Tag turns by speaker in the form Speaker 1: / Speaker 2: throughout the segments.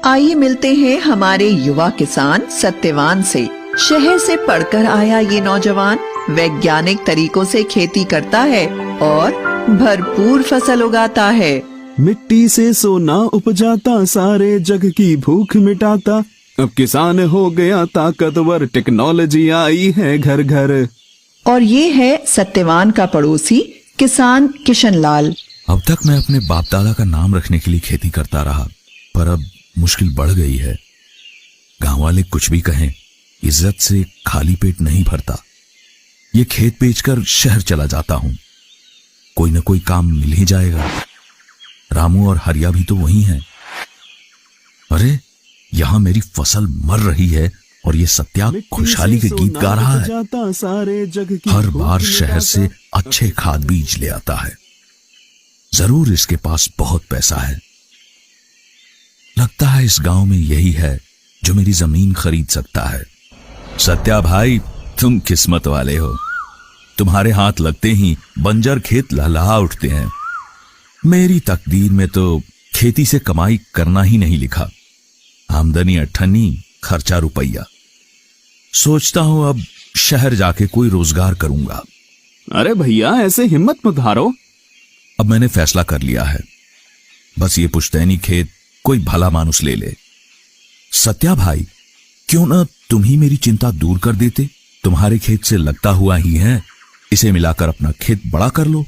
Speaker 1: आइए मिलते हैं हमारे युवा किसान सत्यवान से। शहर से पढ़कर आया ये नौजवान वैज्ञानिक तरीकों से खेती करता है और भरपूर फसल उगाता है।
Speaker 2: मिट्टी से सोना उपजाता, सारे जग की भूख मिटाता। अब किसान हो गया ताकतवर, टेक्नोलॉजी आई है घर घर।
Speaker 1: और ये है सत्यवान का पड़ोसी किसान किशन लाल।
Speaker 3: अब तक मैं अपने बाप दादा का नाम रखने के लिए खेती करता रहा, पर अब मुश्किल बढ़ गई है। गांव वाले कुछ भी कहें, इज्जत से खाली पेट नहीं भरता। ये खेत बेचकर शहर चला जाता हूं, कोई न कोई काम मिल ही जाएगा। रामू और हरिया भी तो वही हैं। अरे यहां मेरी फसल मर रही है और ये सत्या खुशहाली के गीत गा रहा है। हर बार शहर से अच्छे खाद बीज ले आता है। जरूर इसके पास बहुत पैसा है। लगता है इस गांव में यही है जो मेरी जमीन खरीद सकता है। सत्या भाई, तुम किस्मत वाले हो। तुम्हारे हाथ लगते ही बंजर खेत लहलहा उठते हैं। मेरी तकदीर में तो खेती से कमाई करना ही नहीं लिखा। आमदनी अट्ठन्नी, खर्चा रुपया। सोचता हूं अब शहर जाके कोई रोजगार करूंगा।
Speaker 2: अरे भैया, ऐसे हिम्मत मत हारो।
Speaker 3: अब मैंने फैसला कर लिया है, बस ये पुश्तैनी खेत कोई भला मानुस ले ले। सत्या भाई, क्यों ना तुम ही मेरी चिंता दूर कर देते। तुम्हारे खेत से लगता हुआ ही है, इसे मिलाकर अपना खेत बड़ा कर लो।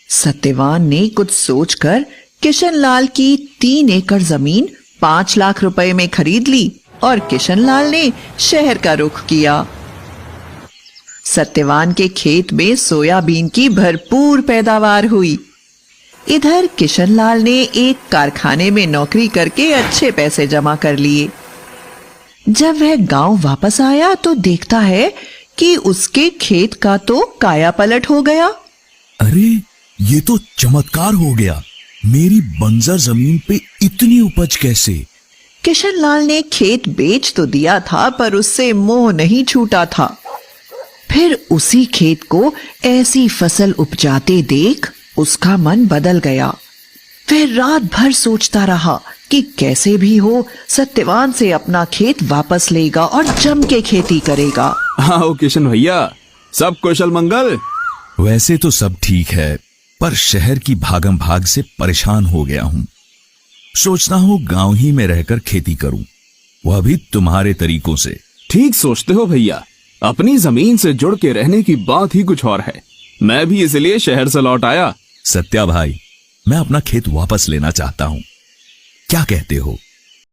Speaker 1: सत्यवान ने कुछ सोचकर किशन लाल की 3 एकड़ जमीन 5 लाख रुपए में खरीद ली और किशन लाल ने शहर का रुख किया। सत्यवान के खेत में सोयाबीन की भरपूर पैदावार हुई। इधर किशन लाल ने एक कारखाने में नौकरी करके अच्छे पैसे जमा कर लिए। जब वह गांव वापस आया तो देखता है कि उसके खेत का तो काया पलट हो गया।
Speaker 3: अरे ये तो चमत्कार हो गया। मेरी बंजर जमीन पे इतनी उपज कैसे?
Speaker 1: किशन लाल ने खेत बेच तो दिया था, पर उससे मोह नहीं छूटा था। फिर उसी खेत को ऐसी फसल उपजाते देख उसका मन बदल गया। फिर रात भर सोचता रहा कि कैसे भी हो सत्यवान से अपना खेत वापस लेगा और जम के खेती करेगा।
Speaker 2: आओ किशन भैया, सब कुशल मंगल।
Speaker 3: वैसे तो सब ठीक है, पर शहर की भागम भाग से परेशान हो गया हूं। सोचता हूं गांव ही में रहकर खेती करूं, वह भी तुम्हारे तरीकों से।
Speaker 2: ठीक सोचते हो भैया, अपनी जमीन से जुड़ के रहने की बात ही कुछ और है। मैं भी इसलिए शहर से लौट आया।
Speaker 3: सत्या भाई, मैं अपना खेत वापस लेना चाहता हूं, क्या कहते हो?